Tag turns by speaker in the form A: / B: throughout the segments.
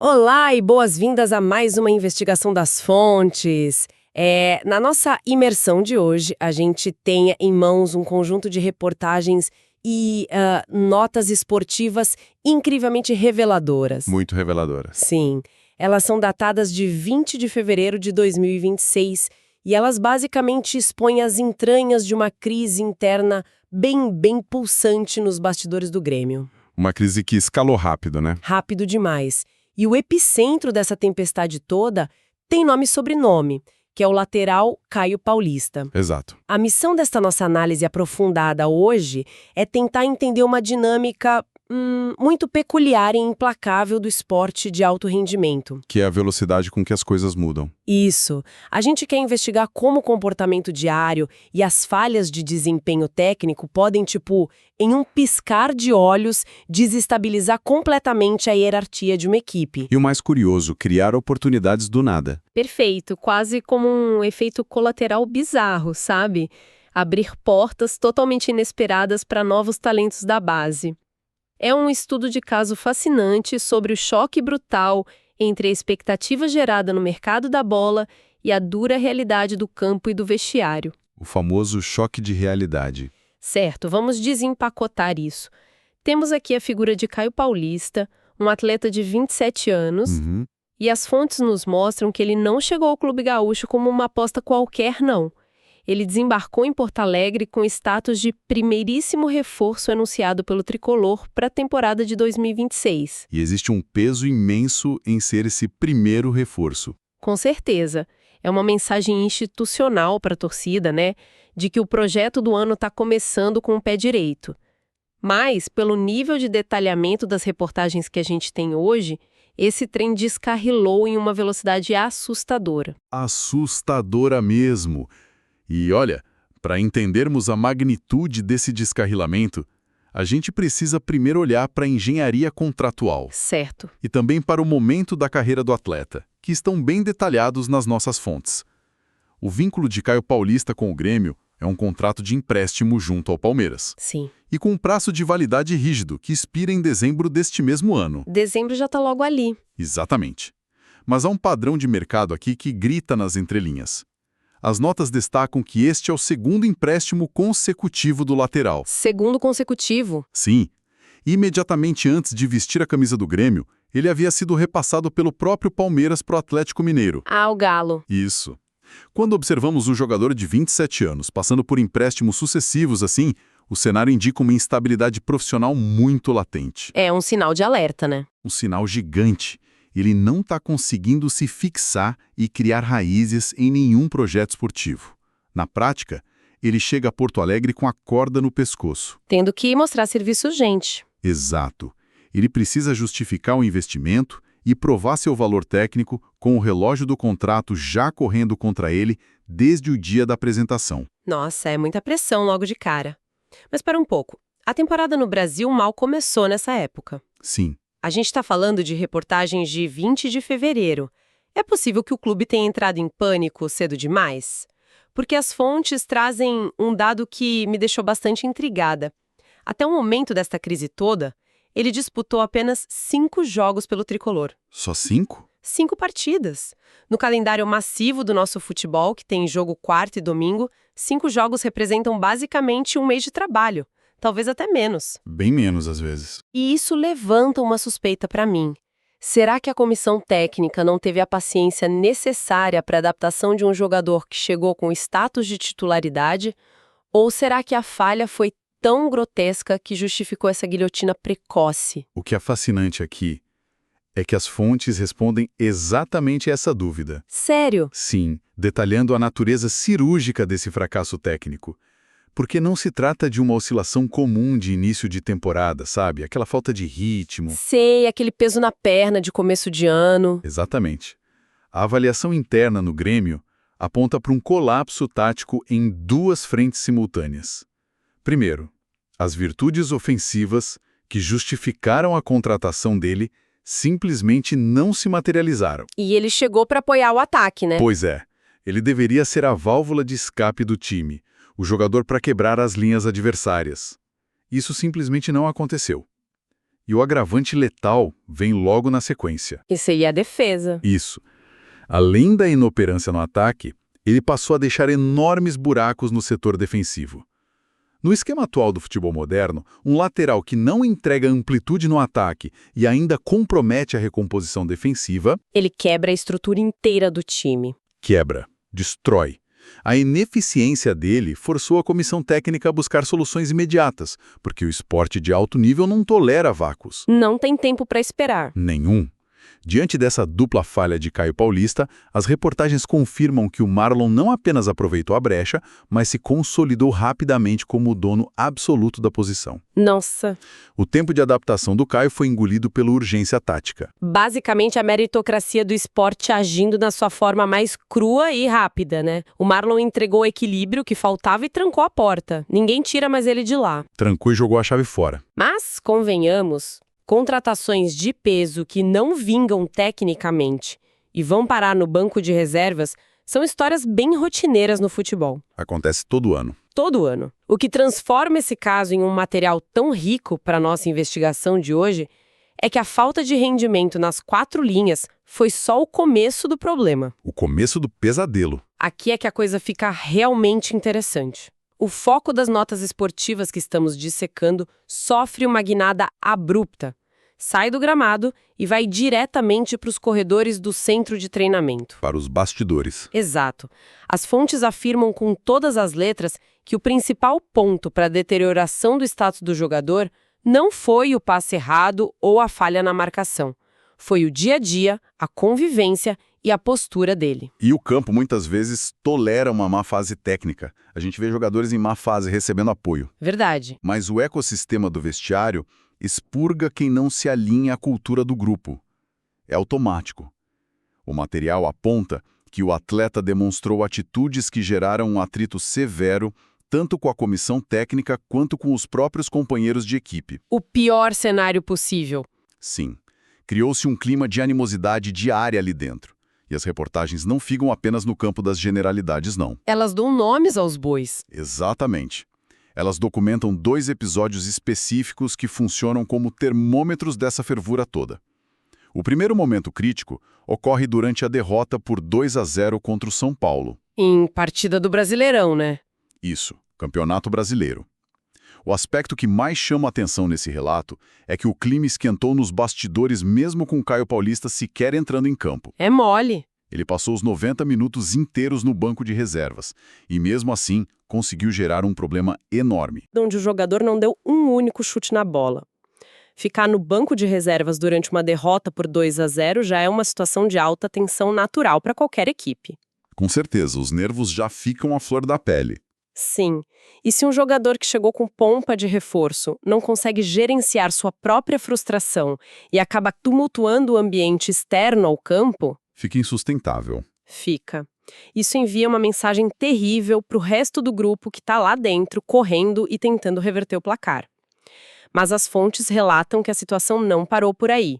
A: Olá e boas-vindas a mais uma investigação das fontes. Na nossa imersão de hoje, a gente tem em mãos um conjunto de reportagens e notas esportivas incrivelmente reveladoras.
B: Muito reveladora.
A: Sim, elas são datadas de 20 de fevereiro de 2026 e elas basicamente expõem as entranhas de uma crise interna bem pulsante nos bastidores do Grêmio.
B: Uma crise que escalou rápido, né?
A: Rápido demais. E o epicentro dessa tempestade toda tem nome e sobrenome, que é o lateral Caio Paulista.
B: Exato.
A: A missão desta nossa análise aprofundada hoje é tentar entender uma dinâmica muito peculiar e implacável do esporte de alto rendimento.
B: Que é a velocidade com que as coisas mudam.
A: Isso. A gente quer investigar como o comportamento diário e as falhas de desempenho técnico podem, em um piscar de olhos, desestabilizar completamente a hierarquia de uma equipe.
B: E o mais curioso, criar oportunidades do nada.
C: Perfeito, quase como um efeito colateral bizarro, sabe? Abrir portas totalmente inesperadas para novos talentos da base. É um estudo de caso fascinante sobre o choque brutal entre a expectativa gerada no mercado da bola e a dura realidade do campo e do vestiário.
B: O famoso choque de realidade.
C: Certo, vamos desempacotar isso. Temos aqui a figura de Caio Paulista, um atleta de 27 anos, e as fontes nos mostram que ele não chegou ao Clube Gaúcho como uma aposta qualquer, não. Ele desembarcou em Porto Alegre com status de primeiríssimo reforço anunciado pelo Tricolor para a temporada de 2026.
B: E existe um peso imenso em ser esse primeiro reforço.
C: Com certeza. É uma mensagem institucional para a torcida, né? De que o projeto do ano está começando com o pé direito. Mas, pelo nível de detalhamento das reportagens que a gente tem hoje, esse trem descarrilou em uma velocidade assustadora.
B: Assustadora mesmo. E olha, para entendermos a magnitude desse descarrilamento, a gente precisa primeiro olhar para a engenharia contratual.
C: Certo.
B: E também para o momento da carreira do atleta, que estão bem detalhados nas nossas fontes. O vínculo de Caio Paulista com o Grêmio é um contrato de empréstimo junto ao Palmeiras.
C: Sim.
B: E com um prazo de validade rígido, que expira em dezembro deste mesmo ano.
C: Dezembro já está logo ali.
B: Exatamente. Mas há um padrão de mercado aqui que grita nas entrelinhas. As notas destacam que este é o segundo empréstimo consecutivo do lateral.
C: Segundo consecutivo?
B: Sim. Imediatamente antes de vestir a camisa do Grêmio, ele havia sido repassado pelo próprio Palmeiras para o Atlético Mineiro.
C: Ah, o Galo.
B: Isso. Quando observamos um jogador de 27 anos passando por empréstimos sucessivos assim, o cenário indica uma instabilidade profissional muito latente.
C: É um sinal de alerta, né?
B: Um sinal gigante. Ele não está conseguindo se fixar e criar raízes em nenhum projeto esportivo. Na prática, ele chega a Porto Alegre com a corda no pescoço.
C: Tendo que mostrar serviço urgente.
B: Exato. Ele precisa justificar o investimento e provar seu valor técnico com o relógio do contrato já correndo contra ele desde o dia da apresentação.
C: Nossa, é muita pressão logo de cara. Mas para um pouco, a temporada no Brasil mal começou nessa época.
B: Sim.
C: A gente está falando de reportagens de 20 de fevereiro. É possível que o clube tenha entrado em pânico cedo demais? Porque as fontes trazem um dado que me deixou bastante intrigada. Até o momento desta crise toda, ele disputou apenas 5 jogos pelo Tricolor.
B: Só 5?
C: 5 partidas. No calendário massivo do nosso futebol, que tem jogo quarta e domingo, 5 jogos representam basicamente um mês de trabalho. Talvez até menos.
B: Bem menos, às vezes.
C: E isso levanta uma suspeita para mim. Será que a comissão técnica não teve a paciência necessária para a adaptação de um jogador que chegou com status de titularidade? Ou será que a falha foi tão grotesca que justificou essa guilhotina precoce?
B: O que é fascinante aqui é que as fontes respondem exatamente essa dúvida.
C: Sério?
B: Sim, detalhando a natureza cirúrgica desse fracasso técnico. Porque não se trata de uma oscilação comum de início de temporada, sabe? Aquela falta de ritmo.
C: Sei, aquele peso na perna de começo de ano.
B: Exatamente. A avaliação interna no Grêmio aponta para um colapso tático em 2 frentes simultâneas. Primeiro, as virtudes ofensivas que justificaram a contratação dele simplesmente não se materializaram.
C: E ele chegou para apoiar o ataque, né?
B: Pois é, ele deveria ser a válvula de escape do time, o jogador para quebrar as linhas adversárias. Isso simplesmente não aconteceu. E o agravante letal vem logo na sequência.
A: Isso aí é a defesa.
B: Isso. Além da inoperância no ataque, ele passou a deixar enormes buracos no setor defensivo. No esquema atual do futebol moderno, um lateral que não entrega amplitude no ataque e ainda compromete a recomposição defensiva,
A: Ele quebra a estrutura inteira do time.
B: quebra, destrói. A ineficiência dele forçou a comissão técnica a buscar soluções imediatas, porque o esporte de alto nível não tolera vácuos.
A: Não tem tempo para esperar.
B: Nenhum. Diante dessa dupla falha de Caio Paulista, as reportagens confirmam que o Marlon não apenas aproveitou a brecha, mas se consolidou rapidamente como o dono absoluto da posição.
A: Nossa.
B: O tempo de adaptação do Caio foi engolido pela urgência tática.
A: Basicamente a meritocracia do esporte agindo na sua forma mais crua e rápida, né? O Marlon entregou o equilíbrio que faltava e trancou a porta. Ninguém tira mais ele de lá.
B: Trancou e jogou a chave fora.
A: Mas, convenhamos, contratações de peso que não vingam tecnicamente e vão parar no banco de reservas são histórias bem rotineiras no futebol.
B: Acontece todo ano.
A: Todo ano. O que transforma esse caso em um material tão rico para nossa investigação de hoje é que a falta de rendimento nas 4 linhas foi só o começo do problema.
B: O começo do pesadelo.
A: Aqui é que a coisa fica realmente interessante. O foco das notas esportivas que estamos dissecando sofre uma guinada abrupta. Sai do gramado e vai diretamente para os corredores do centro de treinamento.
B: Para os bastidores.
A: Exato. As fontes afirmam com todas as letras que o principal ponto para a deterioração do status do jogador não foi o passe errado ou a falha na marcação. Foi o dia a dia, a convivência e a postura dele.
B: E o campo, muitas vezes, tolera uma má fase técnica. A gente vê jogadores em má fase recebendo apoio.
A: Verdade.
B: Mas o ecossistema do vestiário expurga quem não se alinha à cultura do grupo. É automático. O material aponta que o atleta demonstrou atitudes que geraram um atrito severo, tanto com a comissão técnica quanto com os próprios companheiros de equipe.
A: O pior cenário possível.
B: Sim, criou-se um clima de animosidade diária ali dentro. E as reportagens não ficam apenas no campo das generalidades, não.
A: Elas dão nomes aos bois.
B: Exatamente. Elas documentam 2 episódios específicos que funcionam como termômetros dessa fervura toda. O primeiro momento crítico ocorre durante a derrota por 2-0 contra o São Paulo.
A: Em partida do Brasileirão, né?
B: Isso, Campeonato Brasileiro. O aspecto que mais chama a atenção nesse relato é que o clima esquentou nos bastidores mesmo com Caio Paulista sequer entrando em campo.
A: É mole.
B: Ele passou os 90 minutos inteiros no banco de reservas e, mesmo assim, conseguiu gerar um problema enorme.
A: Onde o jogador não deu um único chute na bola. Ficar no banco de reservas durante uma derrota por 2-0 já é uma situação de alta tensão natural para qualquer equipe.
B: Com certeza, os nervos já ficam à flor da pele.
A: Sim. E se um jogador que chegou com pompa de reforço não consegue gerenciar sua própria frustração e acaba tumultuando o ambiente externo ao campo,
B: Fica insustentável.
A: fica. Isso envia uma mensagem terrível para o resto do grupo que está lá dentro, correndo e tentando reverter o placar. Mas as fontes relatam que a situação não parou por aí.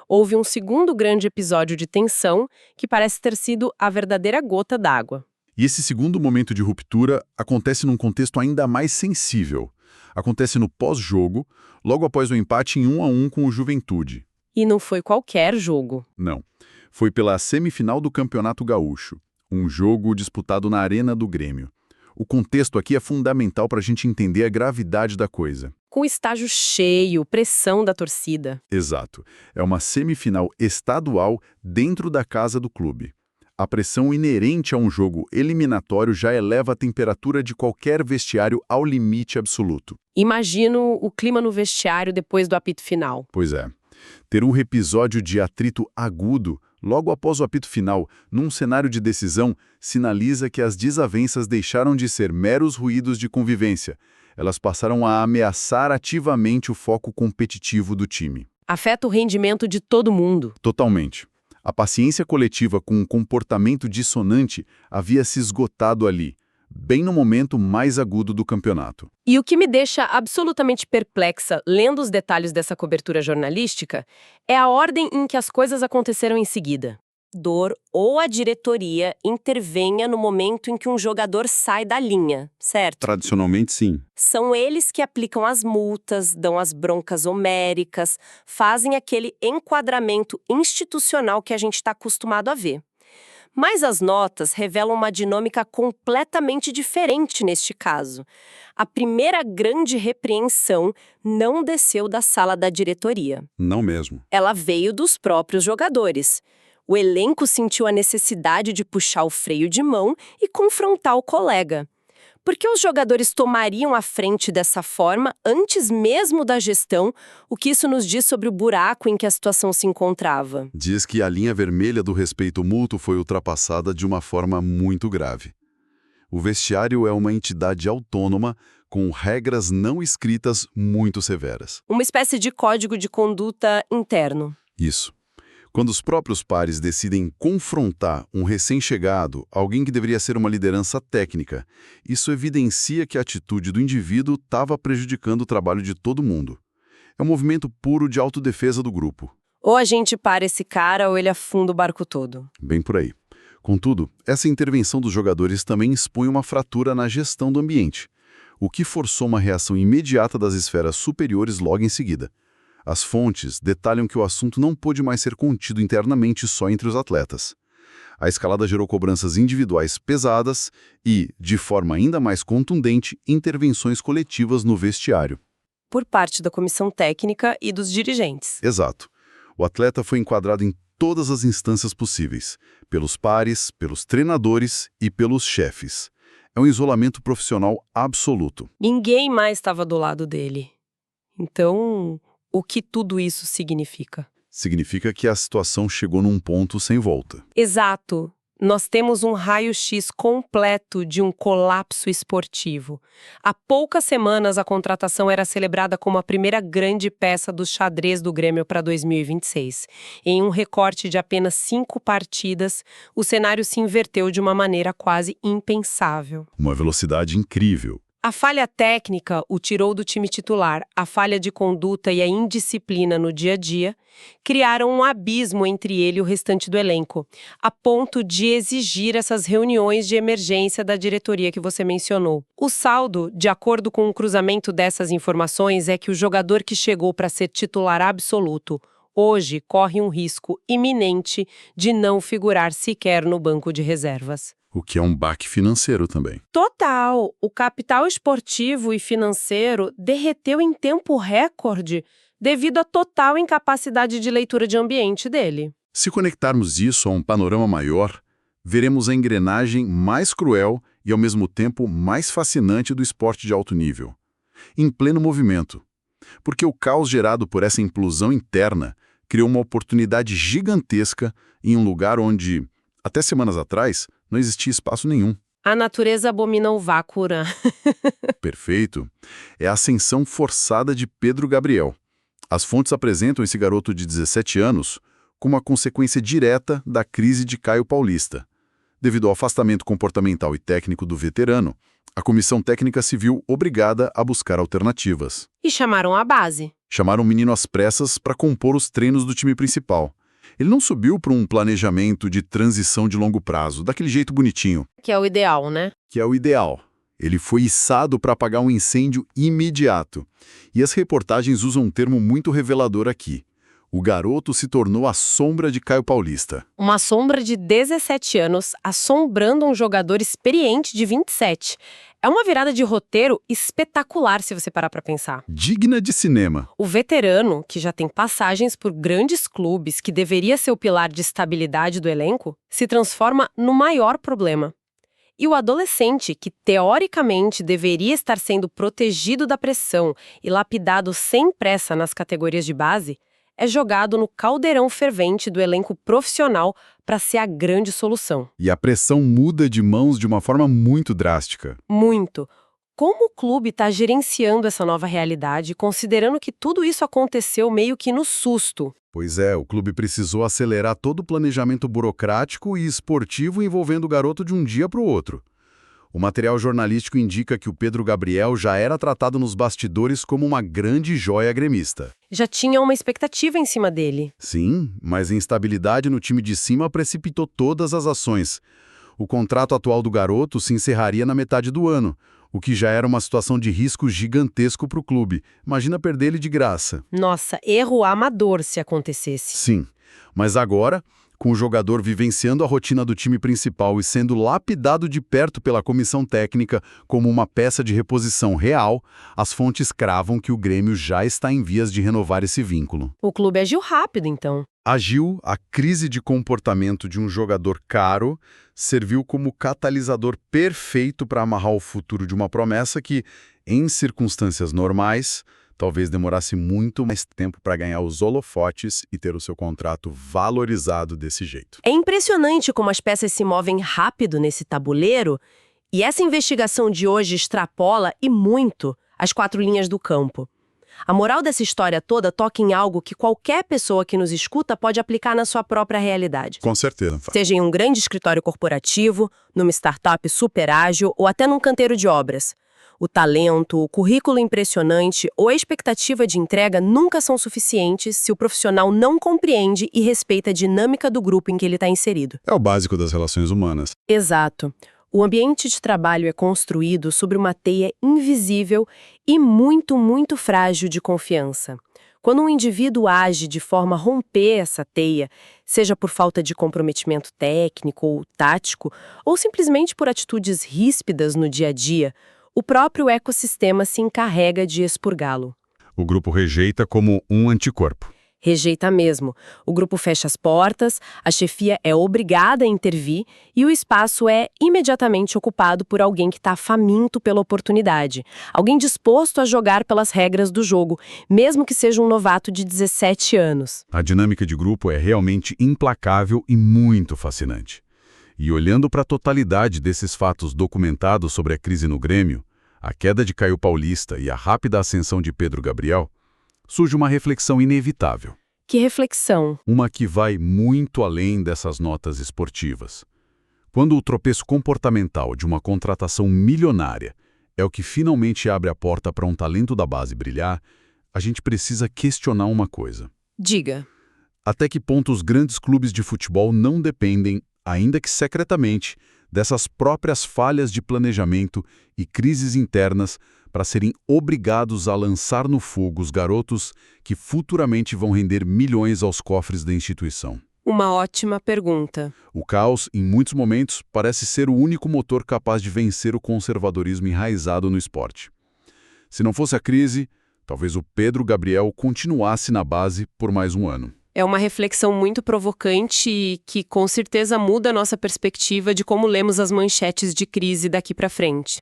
A: Houve um segundo grande episódio de tensão que parece ter sido a verdadeira gota d'água.
B: E esse segundo momento de ruptura acontece num contexto ainda mais sensível. Acontece no pós-jogo, logo após o empate em 1-1 com o Juventude.
A: E não foi qualquer jogo.
B: Não. Foi pela semifinal do Campeonato Gaúcho, um jogo disputado na Arena do Grêmio. O contexto aqui é fundamental para a gente entender a gravidade da coisa.
A: Com o estádio cheio, pressão da torcida.
B: Exato. É uma semifinal estadual dentro da casa do clube. A pressão inerente a um jogo eliminatório já eleva a temperatura de qualquer vestiário ao limite absoluto.
A: Imagino o clima no vestiário depois do apito final.
B: Pois é. Ter um episódio de atrito agudo logo após o apito final, num cenário de decisão, sinaliza que as desavenças deixaram de ser meros ruídos de convivência. Elas passaram a ameaçar ativamente o foco competitivo do time.
A: Afeta o rendimento de todo mundo.
B: Totalmente. A paciência coletiva com um comportamento dissonante havia se esgotado ali, bem no momento mais agudo do campeonato.
A: E o que me deixa absolutamente perplexa, lendo os detalhes dessa cobertura jornalística, é a ordem em que as coisas aconteceram em seguida. treinador ou a diretoria intervenha no momento em que um jogador sai da linha, certo?
B: Tradicionalmente, sim.
A: São eles que aplicam as multas, dão as broncas homéricas, fazem aquele enquadramento institucional que a gente está acostumado a ver. Mas as notas revelam uma dinâmica completamente diferente neste caso. A primeira grande repreensão não desceu da sala da diretoria.
B: Não mesmo.
A: Ela veio dos próprios jogadores. O elenco sentiu a necessidade de puxar o freio de mão e confrontar o colega. Por que os jogadores tomariam a frente dessa forma antes mesmo da gestão? O que isso nos diz sobre o buraco em que a situação se encontrava?
B: Diz que a linha vermelha do respeito mútuo foi ultrapassada de uma forma muito grave. O vestiário é uma entidade autônoma com regras não escritas muito severas.
A: Uma espécie de código de conduta interno.
B: Isso. Quando os próprios pares decidem confrontar um recém-chegado, alguém que deveria ser uma liderança técnica, isso evidencia que a atitude do indivíduo estava prejudicando o trabalho de todo mundo. É um movimento puro de autodefesa do grupo.
A: Ou a gente para esse cara ou ele afunda o barco todo.
B: Bem por aí. Contudo, essa intervenção dos jogadores também expõe uma fratura na gestão do ambiente, o que forçou uma reação imediata das esferas superiores logo em seguida. As fontes detalham que o assunto não pôde mais ser contido internamente só entre os atletas. A escalada gerou cobranças individuais pesadas e, de forma ainda mais contundente, intervenções coletivas no vestiário.
A: Por parte da comissão técnica e dos dirigentes.
B: Exato. O atleta foi enquadrado em todas as instâncias possíveis, pelos pares, pelos treinadores e pelos chefes. É um isolamento profissional absoluto.
A: Ninguém mais estava do lado dele. Então, o que tudo isso significa?
B: Significa que a situação chegou num ponto sem volta.
A: Exato. Nós temos um raio-x completo de um colapso esportivo. Há poucas semanas, a contratação era celebrada como a primeira grande peça do xadrez do Grêmio para 2026. Em um recorte de apenas 5 partidas, o cenário se inverteu de uma maneira quase impensável.
B: Uma velocidade incrível.
A: A falha técnica o tirou do time titular, a falha de conduta e a indisciplina no dia a dia criaram um abismo entre ele e o restante do elenco, a ponto de exigir essas reuniões de emergência da diretoria que você mencionou. O saldo, de acordo com o cruzamento dessas informações, é que o jogador que chegou para ser titular absoluto hoje corre um risco iminente de não figurar sequer no banco de reservas.
B: O que é um baque financeiro também.
A: Total! O capital esportivo e financeiro derreteu em tempo recorde devido à total incapacidade de leitura de ambiente dele.
B: Se conectarmos isso a um panorama maior, veremos a engrenagem mais cruel e, ao mesmo tempo, mais fascinante do esporte de alto nível. Em pleno movimento. Porque o caos gerado por essa implosão interna criou uma oportunidade gigantesca em um lugar onde, até semanas atrás, não existia espaço nenhum.
A: A natureza abomina o vácuo.
B: Perfeito. É a ascensão forçada de Pedro Gabriel. As fontes apresentam esse garoto de 17 anos como uma consequência direta da crise de Caio Paulista. Devido ao afastamento comportamental e técnico do veterano, a comissão técnica se viu obrigada a buscar alternativas.
A: E chamaram a base.
B: Chamaram o menino às pressas para compor os treinos do time principal. Ele não subiu para um planejamento de transição de longo prazo, daquele jeito bonitinho.
A: Que é o ideal, né?
B: Que é o ideal. Ele foi içado para apagar um incêndio imediato. E as reportagens usam um termo muito revelador aqui. O garoto se tornou a sombra de Caio Paulista.
A: Uma sombra de 17 anos assombrando um jogador experiente de 27. É uma virada de roteiro espetacular se você parar para pensar.
B: Digna de cinema.
A: O veterano, que já tem passagens por grandes clubes, que deveria ser o pilar de estabilidade do elenco, se transforma no maior problema. E o adolescente, que teoricamente deveria estar sendo protegido da pressão e lapidado sem pressa nas categorias de base, é jogado no caldeirão fervente do elenco profissional para ser a grande solução.
B: E a pressão muda de mãos de uma forma muito drástica.
A: Muito. Como o clube está gerenciando essa nova realidade, considerando que tudo isso aconteceu meio que no susto?
B: Pois é, o clube precisou acelerar todo o planejamento burocrático e esportivo envolvendo o garoto de um dia para o outro. O material jornalístico indica que o Pedro Gabriel já era tratado nos bastidores como uma grande joia gremista.
A: Já tinha uma expectativa em cima dele.
B: Sim, mas a instabilidade no time de cima precipitou todas as ações. O contrato atual do garoto se encerraria na metade do ano, o que já era uma situação de risco gigantesco para o clube. Imagina perder ele de graça.
A: Nossa, erro amador se acontecesse.
B: Sim, mas agora, com o jogador vivenciando a rotina do time principal e sendo lapidado de perto pela comissão técnica como uma peça de reposição real, as fontes cravam que o Grêmio já está em vias de renovar esse vínculo.
A: O clube agiu rápido, então.
B: Agiu, a crise de comportamento de um jogador caro serviu como catalisador perfeito para amarrar o futuro de uma promessa que, em circunstâncias normais, talvez demorasse muito mais tempo para ganhar os holofotes e ter o seu contrato valorizado desse jeito.
A: É impressionante como as peças se movem rápido nesse tabuleiro, e essa investigação de hoje extrapola, e muito, as 4 linhas do campo. A moral dessa história toda toca em algo que qualquer pessoa que nos escuta pode aplicar na sua própria realidade.
B: Com certeza.
A: Seja em um grande escritório corporativo, numa startup super ágil ou até num canteiro de obras. O talento, o currículo impressionante ou a expectativa de entrega nunca são suficientes se o profissional não compreende e respeita a dinâmica do grupo em que ele está inserido.
B: É o básico das relações humanas.
A: Exato. O ambiente de trabalho é construído sobre uma teia invisível e muito, muito frágil de confiança. Quando um indivíduo age de forma a romper essa teia, seja por falta de comprometimento técnico ou tático, ou simplesmente por atitudes ríspidas no dia a dia, o próprio ecossistema se encarrega de expurgá-lo.
B: O grupo rejeita como um anticorpo.
A: Rejeita mesmo. O grupo fecha as portas, a chefia é obrigada a intervir e o espaço é imediatamente ocupado por alguém que está faminto pela oportunidade. Alguém disposto a jogar pelas regras do jogo, mesmo que seja um novato de 17 anos.
B: A dinâmica de grupo é realmente implacável e muito fascinante. E olhando para a totalidade desses fatos documentados sobre a crise no Grêmio, a queda de Caio Paulista e a rápida ascensão de Pedro Gabriel, surge uma reflexão inevitável.
A: Que reflexão!
B: Uma que vai muito além dessas notas esportivas. Quando o tropeço comportamental de uma contratação milionária é o que finalmente abre a porta para um talento da base brilhar, a gente precisa questionar uma coisa.
A: Diga.
B: Até que ponto os grandes clubes de futebol não dependem, ainda que secretamente, dessas próprias falhas de planejamento e crises internas para serem obrigados a lançar no fogo os garotos que futuramente vão render milhões aos cofres da instituição?
A: Uma ótima pergunta.
B: O caos, em muitos momentos, parece ser o único motor capaz de vencer o conservadorismo enraizado no esporte. Se não fosse a crise, talvez o Pedro Gabriel continuasse na base por mais um ano.
A: É uma reflexão muito provocante e que com certeza muda a nossa perspectiva de como lemos as manchetes de crise daqui para frente.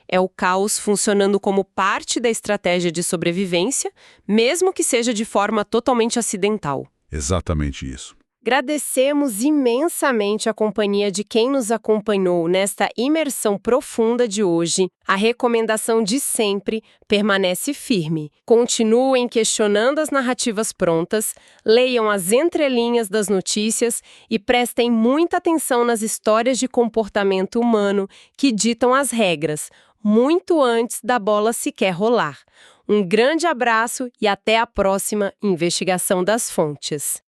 A: É o caos funcionando como parte da estratégia de sobrevivência, mesmo que seja de forma totalmente acidental.
B: Exatamente isso.
A: Agradecemos imensamente a companhia de quem nos acompanhou nesta imersão profunda de hoje. A recomendação de sempre permanece firme. Continuem questionando as narrativas prontas, leiam as entrelinhas das notícias e prestem muita atenção nas histórias de comportamento humano que ditam as regras, muito antes da bola sequer rolar. Um grande abraço e até a próxima Investigação das Fontes.